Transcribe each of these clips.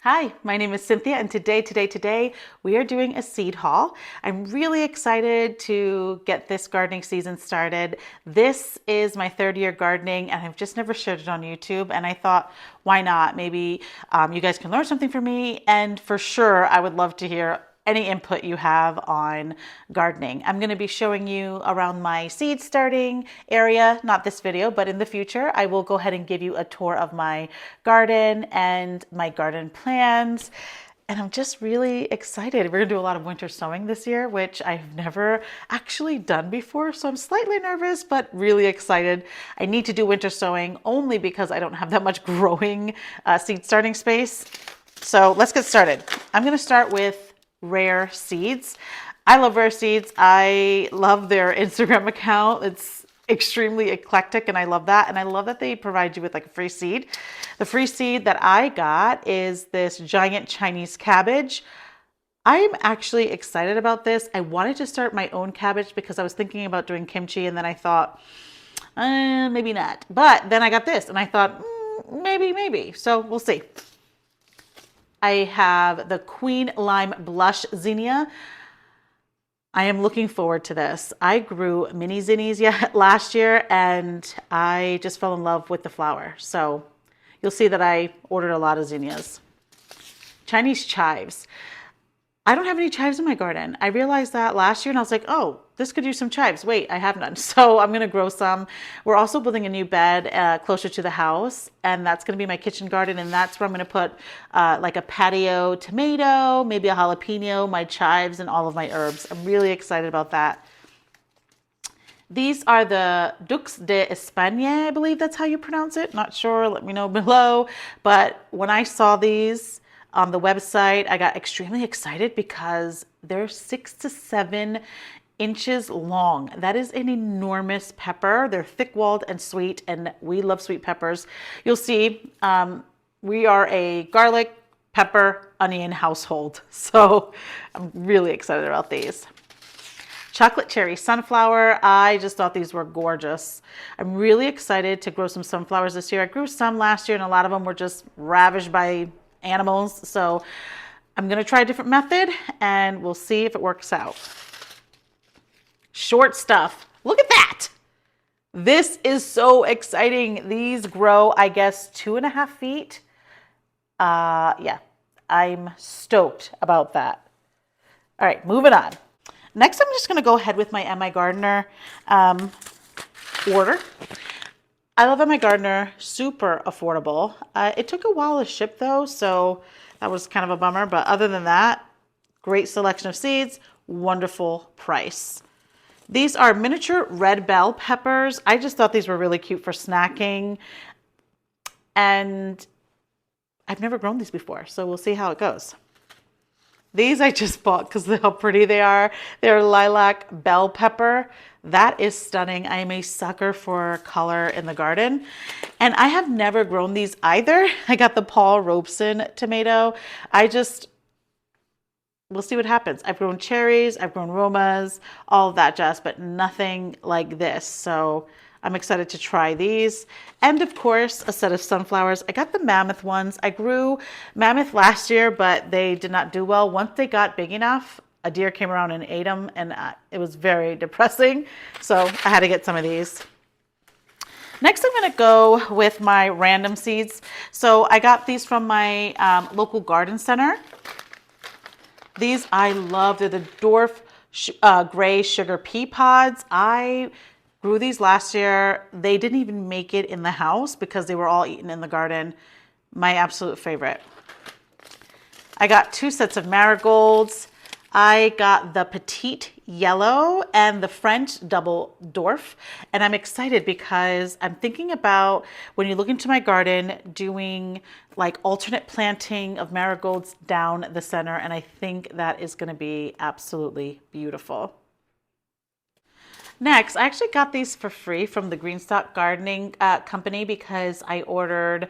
Hi, my name is Cynthia, and today we are doing a seed haul. I'm really excited to get this gardening season started. This is my third year gardening, and I've just never shared it on YouTube. And I thought, why not? Maybe you guys can learn something from me, and for sure, I would love to hear any input you have on gardening. I'm going to be showing you around my seed starting area, not this video, but in the future, I will go ahead and give you a tour of my garden and my garden plans. And I'm just really excited. We're gonna do a lot of winter sowing this year, which I've never actually done before. So I'm slightly nervous, but really excited. I need to do winter sowing only because I don't have that much growing seed starting space. So let's get started. I'm gonna start with Rare Seeds. I love Rare Seeds. I love their Instagram account. It's extremely eclectic and I love that. And I love that they provide you with like a free seed. The free seed that I got is this giant Chinese cabbage. I'm actually excited about this. I wanted to start my own cabbage because I was thinking about doing kimchi and then I thought, maybe not. But then I got this and I thought, maybe. So we'll see. I have the Queen Lime Blush Zinnia. I am looking forward to this. I grew mini zinnias last year and I just fell in love with the flower. So you'll see that I ordered a lot of zinnias. Chinese chives. I don't have any chives in my garden. I realized that last year and I was like, oh, this could use some chives. Wait, I have none. So I'm gonna grow some. We're also building a new bed closer to the house and that's gonna be my kitchen garden and that's where I'm gonna put like a patio tomato, maybe a jalapeno, my chives and all of my herbs. I'm really excited about that. These are the Doux D Espagne, I believe that's how you pronounce it. Not sure, let me know below. But when I saw these, on the website, I got extremely excited because they're 6 to 7 inches long. That is an enormous pepper. They're thick-walled and sweet, and we love sweet peppers. You'll see we are a garlic, pepper, onion household. So I'm really excited about these. Chocolate cherry sunflower. I just thought these were gorgeous. I'm really excited to grow some sunflowers this year. I grew some last year and a lot of them were just ravished by animals. So I'm going to try a different method and we'll see if it works out. Short stuff. Look at that. This is so exciting. These grow, I guess, 2.5 feet. Yeah, I'm stoked about that. All right, moving on. Next, I'm just going to go ahead with my MIgardener order. I love MIgardener, super affordable. It took a while to ship though, so that was kind of a bummer. But other than that, great selection of seeds, wonderful price. These are miniature red bell peppers. I just thought these were really cute for snacking. And I've never grown these before, so we'll see how it goes. These I just bought because of how pretty they are. They're lilac bell pepper. That is stunning. I am a sucker for color in the garden. And I have never grown these either. I got the Paul Robeson tomato. We'll see what happens. I've grown cherries, I've grown Romas, all of that jazz, but nothing like this. So I'm excited to try these. And of course, a set of sunflowers. I got the Mammoth ones. I grew Mammoth last year, but they did not do well. Once they got big enough, a deer came around and ate them, and it was very depressing. So I had to get some of these. Next, I'm going to go with my random seeds. So I got these from my local garden center. These I love. They're the Dwarf gray sugar pea pods. I grew these last year. They didn't even make it in the house because they were all eaten in the garden. My absolute favorite. I got 2 sets of marigolds. I got the Petite Yellow and the French Double Dwarf. And I'm excited because I'm thinking about, when you look into my garden, doing like alternate planting of marigolds down the center. And I think that is going to be absolutely beautiful. Next, I actually got these for free from the Greenstock Gardening Company because I ordered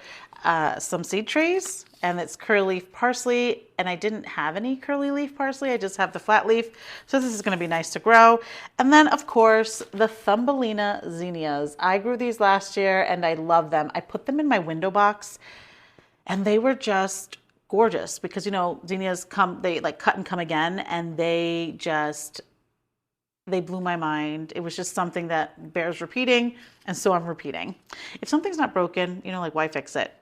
some seed trays, and it's curly leaf parsley, and I didn't have any curly leaf parsley. I just have the flat leaf, so this is going to be nice to grow. And then, of course, the Thumbelina zinnias. I grew these last year, and I love them. I put them in my window box, and they were just gorgeous because, you know, zinnias come, they like cut and come again, and they blew my mind. It was just something that bears repeating, and so I'm repeating. If something's not broken, you know, like, why fix it?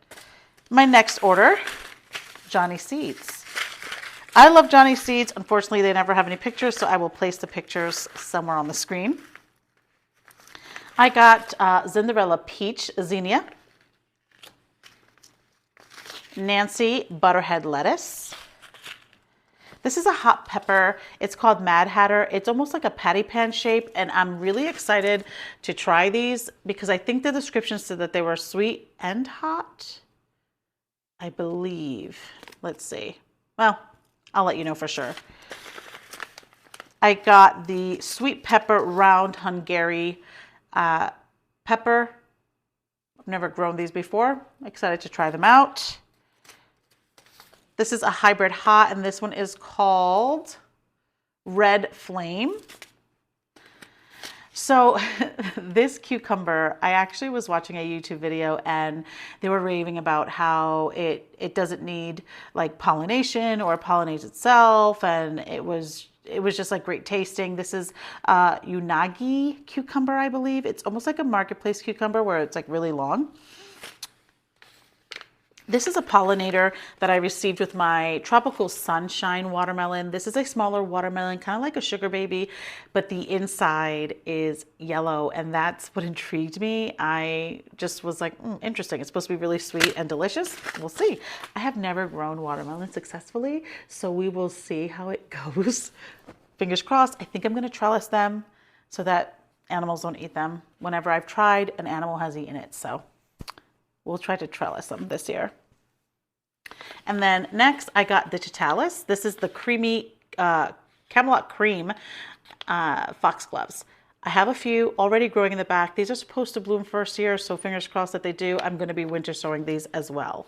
My next order, Johnny Seeds. I love Johnny Seeds. Unfortunately, they never have any pictures, so I will place the pictures somewhere on the screen. I got Zinderella Peach Zinnia, Nancy Butterhead Lettuce. This is a hot pepper. It's called Mad Hatter. It's almost like a patty pan shape, and I'm really excited to try these because I think the description said that they were sweet and hot, I believe. Let's see. Well, I'll let you know for sure. I got the sweet pepper round Hungary pepper. I've never grown these before. Excited to try them out. This is a hybrid hot, and this one is called Red Flame. So this cucumber, I actually was watching a YouTube video and they were raving about how it doesn't need like pollination or pollinates itself, and it was just like great tasting. This is Unagi cucumber, I believe. It's almost like a marketplace cucumber where it's like really long. This is a pollinator that I received with my Tropical Sunshine watermelon. This is a smaller watermelon, kind of like a sugar baby, but the inside is yellow, and that's what intrigued me. I just was like, interesting. It's supposed to be really sweet and delicious. We'll see. I have never grown watermelon successfully, so we will see how it goes. Fingers crossed. I think I'm going to trellis them so that animals don't eat them. Whenever I've tried, an animal has eaten it, so we'll try to trellis them this year. And then next I got Digitalis. This is the creamy Camelot cream foxgloves. I have a few already growing in the back. These are supposed to bloom first year, so fingers crossed that they do. I'm going to be winter sowing these as well.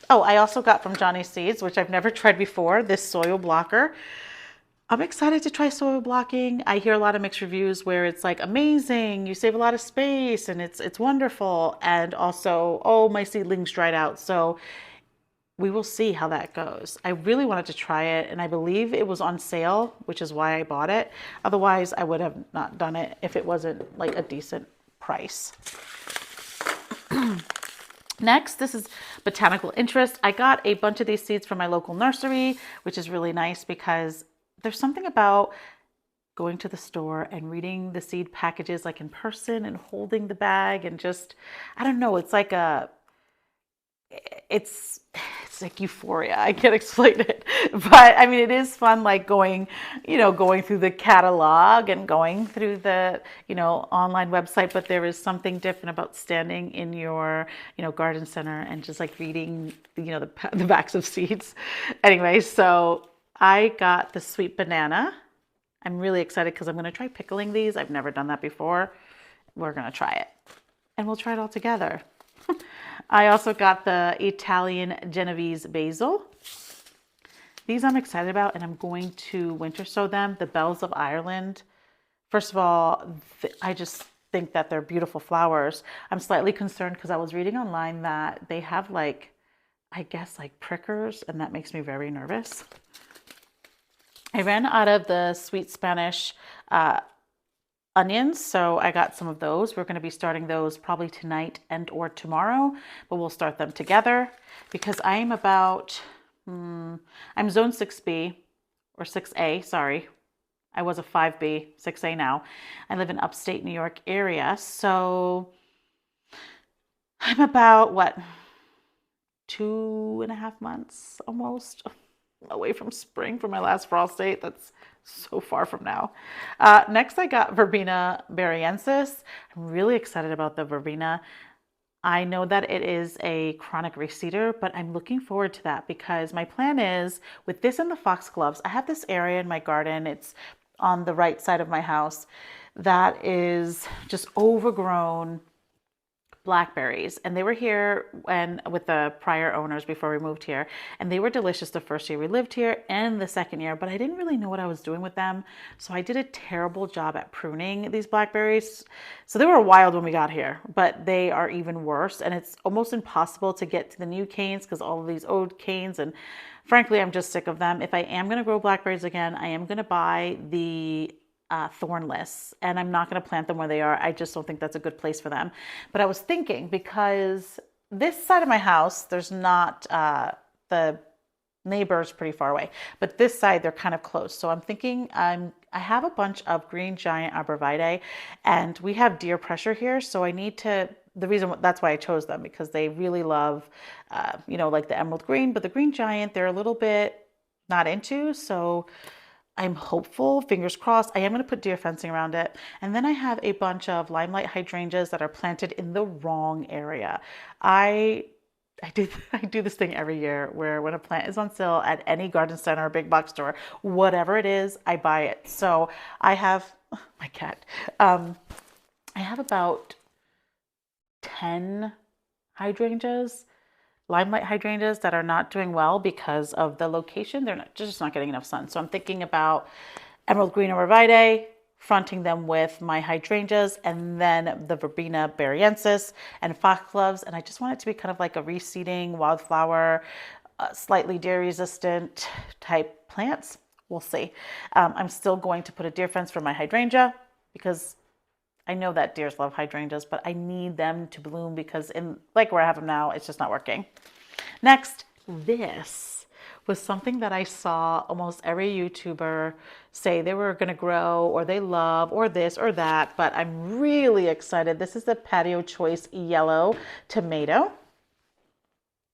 Oh, I also got from Johnny Seeds, which I've never tried before, this soil blocker. I'm excited to try soil blocking. I hear a lot of mixed reviews where it's like amazing, you save a lot of space and it's wonderful, and also, oh, my seedlings dried out. So we will see how that goes. I really wanted to try it, and I believe it was on sale, which is why I bought it. Otherwise, I would have not done it if it wasn't like a decent price. Next, this is Botanical Interest. I got a bunch of these seeds from my local nursery, which is really nice because there's something about going to the store and reading the seed packages like in person and holding the bag and just, I don't know, it's like it's like euphoria. I can't explain it, but I mean, it is fun, like going through the catalog and going through the, online website, but there is something different about standing in your, garden center and just like reading, the backs of seeds. Anyway, so I got the sweet banana. I'm really excited because I'm going to try pickling these. I've never done that before. We're going to try it and we'll try it all together. I also got the Italian Genovese basil. These I'm excited about, and I'm going to winter sow them. The Bells of Ireland. First of all, I just think that they're beautiful flowers. I'm slightly concerned because I was reading online that they have like, I guess like prickers, and that makes me very nervous. I ran out of the sweet Spanish onions, so I got some of those. We're going to be starting those probably tonight and or tomorrow, but we'll start them together because I'm about, I'm zone 6B or 6A, sorry. I was a 5B, 6A now. I live in upstate New York area, so I'm about, 2.5 months almost away from spring from my last frost date. That's so far from now. Next, I got Verbena Bonariensis. I'm really excited about the Verbena. I know that it is a chronic reseeder, but I'm looking forward to that because my plan is with this and the foxgloves, I have this area in my garden. It's on the right side of my house that is just overgrown blackberries, and they were here when with the prior owners before we moved here, and they were delicious the first year we lived here and the second year, but I didn't really know what I was doing with them, so I did a terrible job at pruning these blackberries. So they were wild when we got here, but they are even worse, and it's almost impossible to get to the new canes because all of these old canes, and frankly I'm just sick of them. If I am going to grow blackberries again, I am going to buy the thornless, and I'm not going to plant them where they are. I just don't think that's a good place for them. But I was thinking, because this side of my house, there's not the neighbor's pretty far away, but this side they're kind of close. So I'm thinking I have a bunch of green giant arborvitae, and we have deer pressure here, so I need to. The reason that's why I chose them, because they really love, like the emerald green, but the green giant they're a little bit not into. So I'm hopeful, fingers crossed. I am going to put deer fencing around it. And then I have a bunch of limelight hydrangeas that are planted in the wrong area. I do this thing every year where when a plant is on sale at any garden center or big box store, whatever it is, I buy it. So I have, my cat, I have about 10 hydrangeas, limelight hydrangeas that are not doing well because of the location. They're just not getting enough sun. So I'm thinking about emerald green arborvitae, fronting them with my hydrangeas, and then the Verbena Bonariensis and foxgloves. And I just want it to be kind of like a reseeding wildflower, slightly deer resistant type plants. We'll see. I'm still going to put a deer fence for my hydrangea because I know that deers love hydrangeas, but I need them to bloom because in like where I have them now, it's just not working. Next, this was something that I saw almost every YouTuber say they were going to grow or they love or this or that, but I'm really excited. This is the Patio Choice Yellow tomato.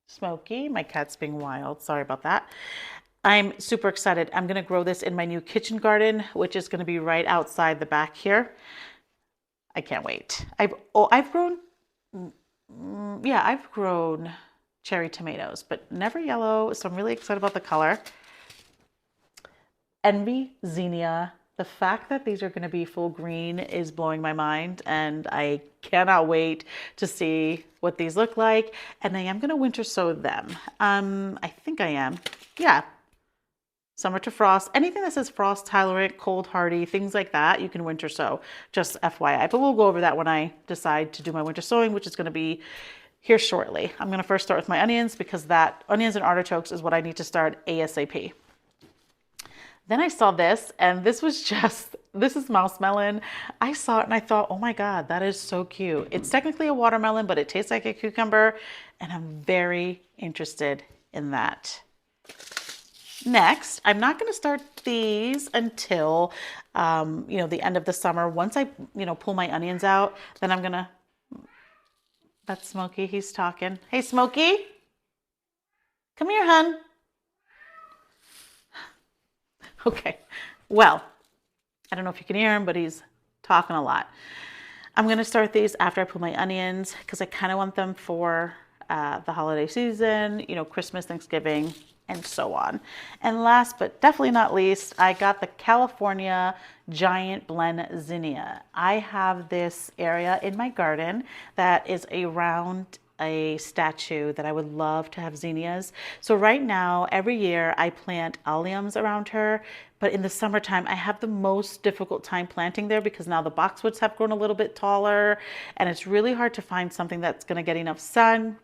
Smoky, my cat's being wild. Sorry about that. I'm super excited. I'm going to grow this in my new kitchen garden, which is going to be right outside the back here. I can't wait. I've grown cherry tomatoes, but never yellow. So I'm really excited about the color. Envy, Zinnia. The fact that these are going to be full green is blowing my mind, and I cannot wait to see what these look like. And I am going to winter sow them. I think I am. Yeah. Summer to frost, anything that says frost tolerant, cold hardy, things like that, you can winter sow, just FYI. But we'll go over that when I decide to do my winter sowing, which is going to be here shortly. I'm going to first start with my onions because onions and artichokes is what I need to start ASAP. Then I saw this, and this is mouse melon. I saw it and I thought, oh my God, that is so cute. It's technically a watermelon, but it tastes like a cucumber, and I'm very interested in that. Next, I'm not going to start these until, the end of the summer. Once I, pull my onions out, then I'm going to, that's Smokey, he's talking. Hey, Smokey, come here, hun. Okay, well, I don't know if you can hear him, but he's talking a lot. I'm going to start these after I pull my onions because I kind of want them for the holiday season, Christmas, Thanksgiving, and so on. And last but definitely not least, I got the California Giant Blend Zinnia. I have this area in my garden that is around a statue that I would love to have zinnias. So right now, every year I plant alliums around her, but in the summertime, I have the most difficult time planting there because now the boxwoods have grown a little bit taller, and it's really hard to find something that's gonna get enough sun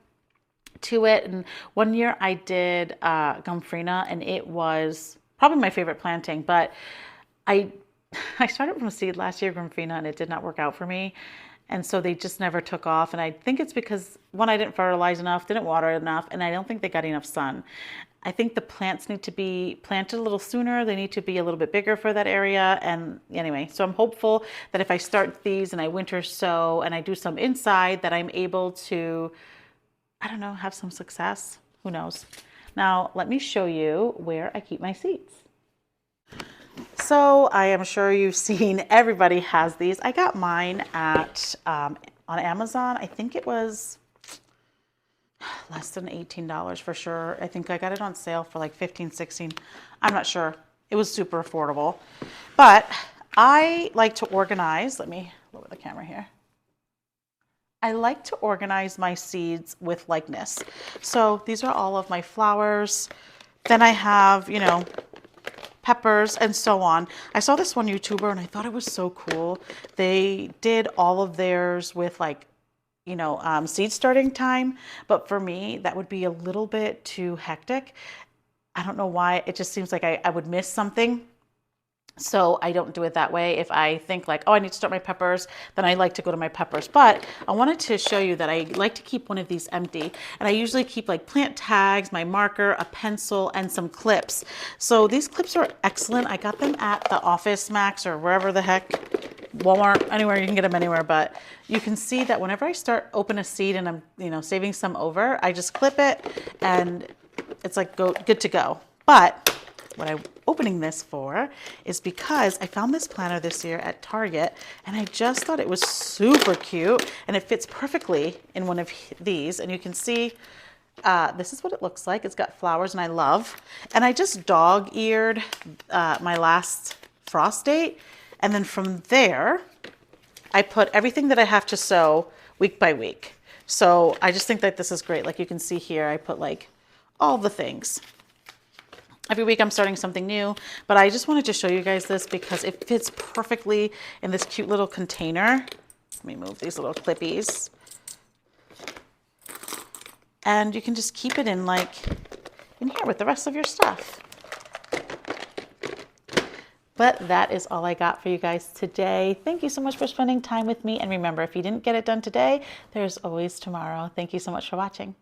to it. And one year I did Gumfrina, and it was probably my favorite planting, but I started from a seed last year, Gumfrina, and it did not work out for me. And so they just never took off. And I think it's because, one, I didn't fertilize enough, didn't water enough, and I don't think they got enough sun. I think the plants need to be planted a little sooner. They need to be a little bit bigger for that area. And anyway, so I'm hopeful that if I start these and I winter sow and I do some inside, that I'm able to, I don't know, have some success. Who knows? Now, let me show you where I keep my seeds. So I am sure you've seen, everybody has these. I got mine at on Amazon. I think it was less than $18 for sure. I think I got it on sale for like 15, 16. I'm not sure. It was super affordable. But I like to organize. Let me lower the camera here. I like to organize my seeds with likeness. So these are all of my flowers. Then I have, you know, peppers and so on. I saw this one YouTuber and I thought it was so cool. They did all of theirs with like, you know, seed starting time. But for me, that would be a little bit too hectic. I don't know why. It just seems like I would miss something. So I don't do it that way. If I think like, oh, I need to start my peppers, then I like to go to my peppers. But I wanted to show you that I like to keep one of these empty. And I usually keep like plant tags, my marker, a pencil, and some clips. So these clips are excellent. I got them at the Office Max or wherever the heck, Walmart, anywhere, you can get them anywhere. But you can see that whenever I start open a seed and I'm, you know, saving some over, I just clip it and it's like good to go. But what I'm opening this for is because I found this planter this year at Target and I just thought it was super cute and it fits perfectly in one of these. And you can see this is what it looks like. It's got flowers and I love. And I just dog-eared my last frost date. And then from there, I put everything that I have to sow week by week. So I just think that this is great. Like you can see here, I put like all the things. Every week I'm starting something new, but I just wanted to show you guys this because it fits perfectly in this cute little container. Let me move these little clippies. And you can just keep it in like in here with the rest of your stuff. But that is all I got for you guys today. Thank you so much for spending time with me. And remember, if you didn't get it done today, there's always tomorrow. Thank you so much for watching.